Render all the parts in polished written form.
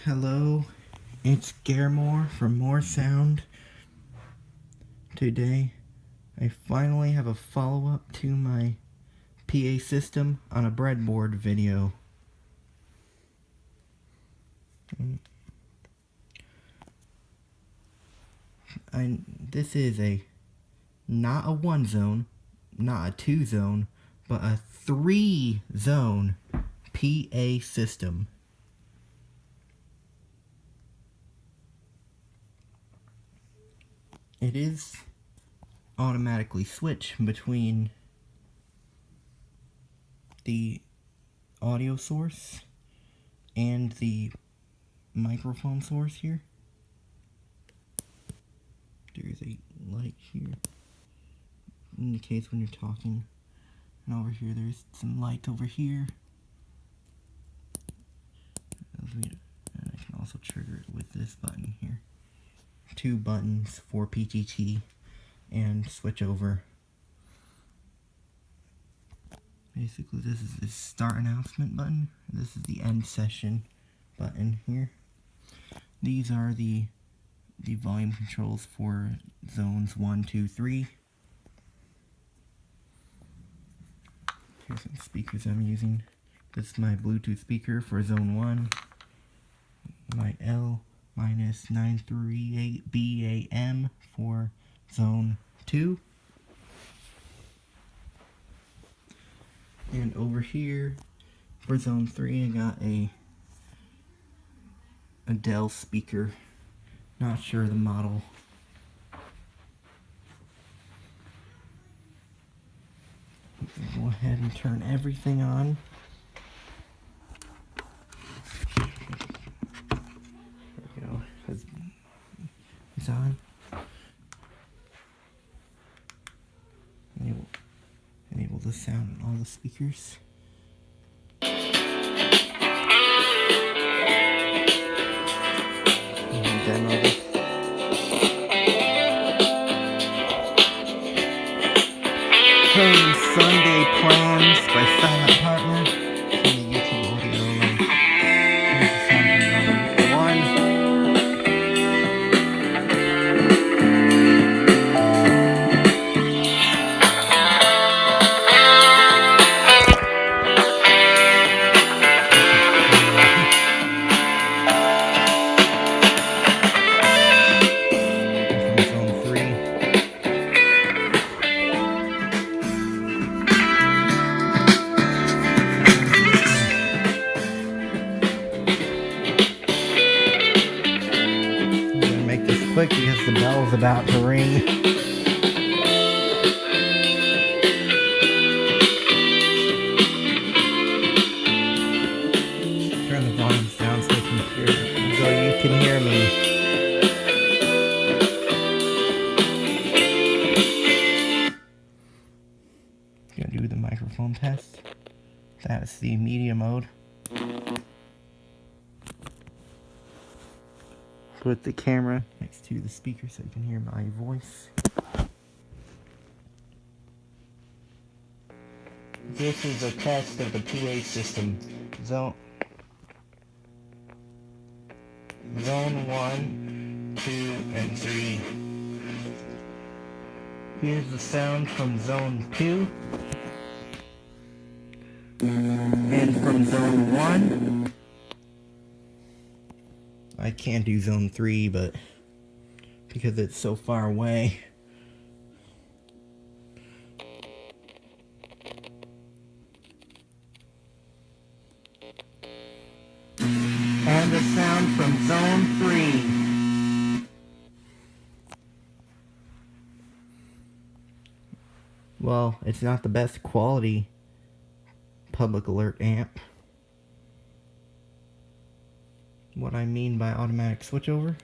Hello, it's Garemore from More Sound. Today, I finally have a follow-up to my PA system on a breadboard video. This is not a 1-zone, not a 2-zone, but a 3-zone PA system. It is automatically switch between the audio source and the microphone source here. There's a light here, indicates when you're talking, and over here there's some light over here. And I can also trigger it with this button here. 2 buttons for PTT and switch over. Basically, this is the start announcement button. This is the end session button here. These are the volume controls for zones 1, 2, 3. Here's some speakers I'm using. This is my Bluetooth speaker for zone 1. My L-938B AM for zone 2. And over here for zone 3 I got a Dell speaker. Not sure the model. Go ahead and turn everything on. There we go. It's on. Enable the sound on all the speakers. Demo this. Playing Sunday Plans by Silent Partner from the YouTube audio. Here's the sound from zone 1. Quick because the bell's about to ring. Turn the volumes down so you can hear me. Gonna do the microphone test. That's the media mode. Put the camera next to the speaker so you can hear my voice. This is a test of the PA system. Zone 1, 2, and 3. Here's the sound from zone 2. And from zone 1. I can't do zone 3, but because it's so far away. And the sound from zone 3. Well, it's not the best quality public alert amp. What I mean by automatic switchover.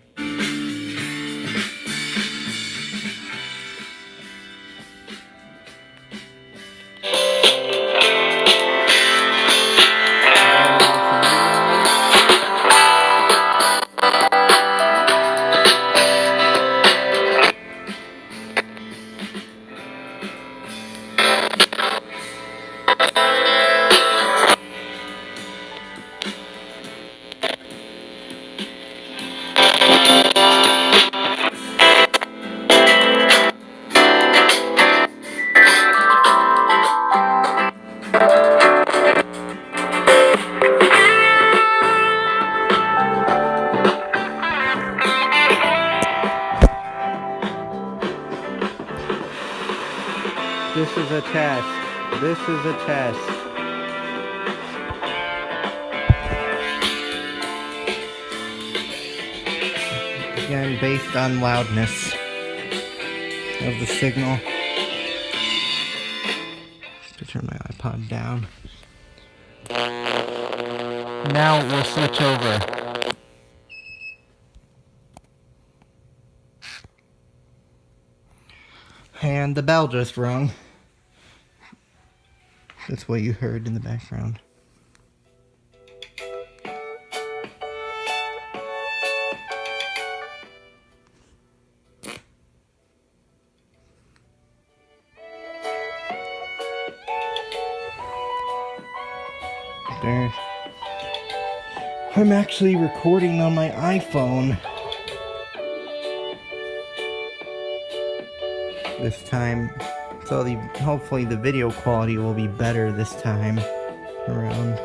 a test. This is a test. Again, based on loudness of the signal. To turn my iPod down. Now we'll switch over. And the bell just rung. That's what you heard in the background. There. I'm actually recording on my iPhone this time, so hopefully the video quality will be better this time around.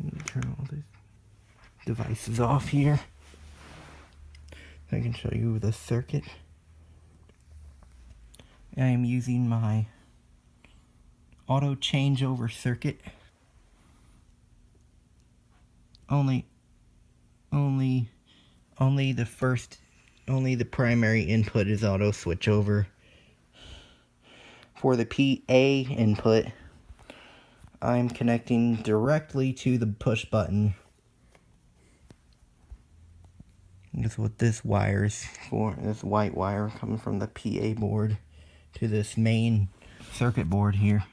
Let me turn all these devices off here so I can show you the circuit. I am using my auto changeover circuit. Only the primary input is auto switchover. For the PA input, I'm connecting directly to the push button. That's what this wire is for. This white wire coming from the PA board to this main circuit board here.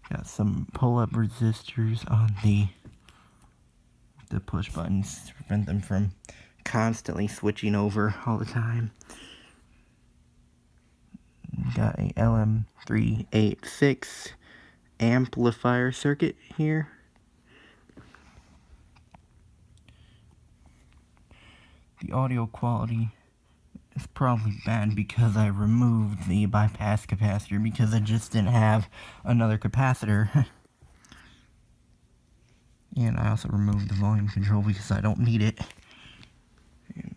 Got some pull-up resistors on the push buttons to prevent them from constantly switching over all the time. Got a LM386 amplifier circuit here. The audio quality is probably bad because I removed the bypass capacitor because I just didn't have another capacitor. And I also removed the volume control because I don't need it. And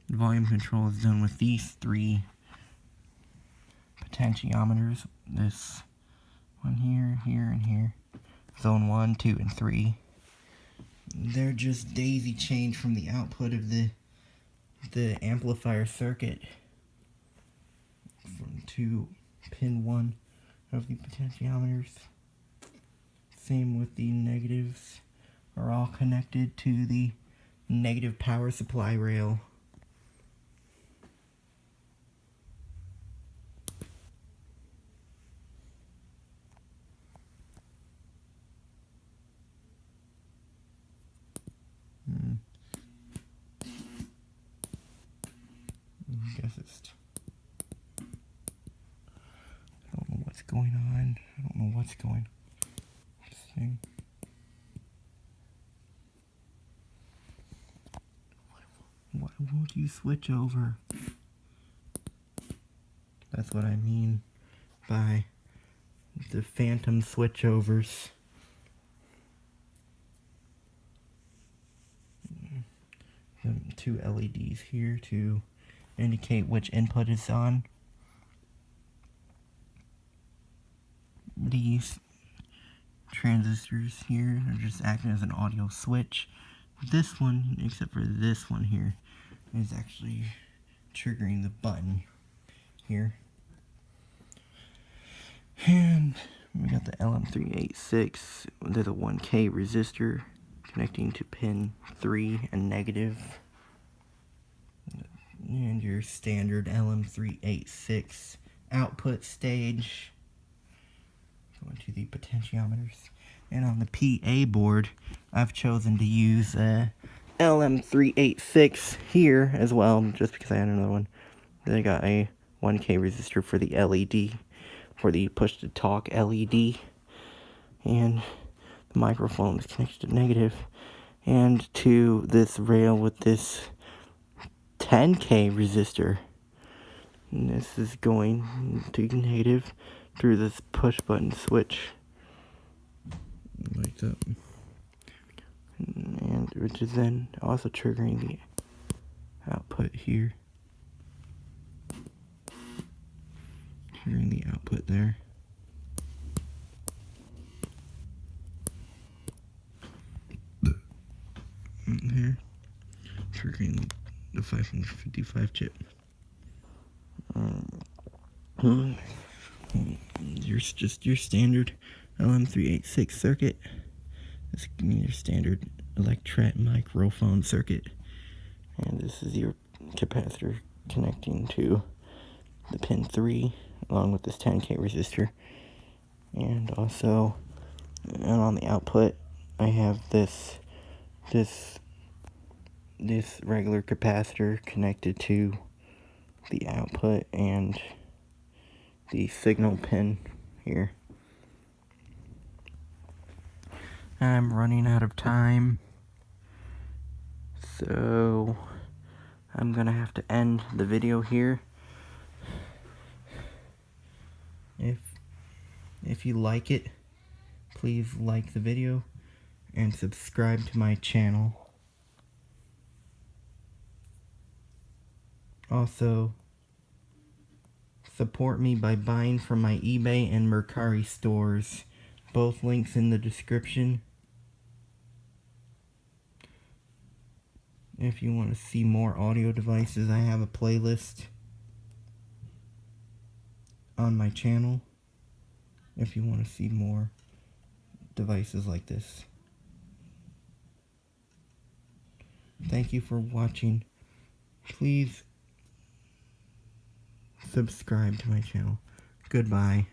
the volume control is done with these three potentiometers. This one here, here, and here. Zone 1, 2, and 3. They're just daisy chained from the output of the amplifier circuit to pin 1 of the potentiometers. Same with the negatives, are all connected to the negative power supply rail. I guess it's... I don't know what's going on. I don't know what's going on. This thing. Why won't you switch over? That's what I mean by the phantom switchovers. Two LEDs here to indicate which input is on. These transistors here are just acting as an audio switch. This one, except for this one here, is actually triggering the button here. And we got the LM386. There's a 1K resistor connecting to pin 3 and negative. And your standard LM386 output stage. Going to the potentiometers. And on the PA board, I've chosen to use a LM386 here as well, just because I had another one. Then I got a 1K resistor for the LED, for the push-to-talk LED. And the microphone is connected to negative. And to this rail with this 10K resistor. And this is going to negative through this push button switch. Like that. And which is then also triggering the output here. Triggering the output there. And here, triggering the 555 chip. Here's just your standard LM386 circuit. This is your standard electret microphone circuit. And this is your capacitor connecting to the pin 3 along with this 10K resistor. And also, and on the output, I have this regular capacitor connected to the output and the signal pin here. I'm running out of time, so I'm gonna have to end the video here. If you like it, please like the video and subscribe to my channel. Also, support me by buying from my eBay and Mercari stores. Both links in the description. If you want to see more audio devices, I have a playlist on my channel. If you want to see more devices like this. Thank you for watching. Please subscribe to my channel. Goodbye.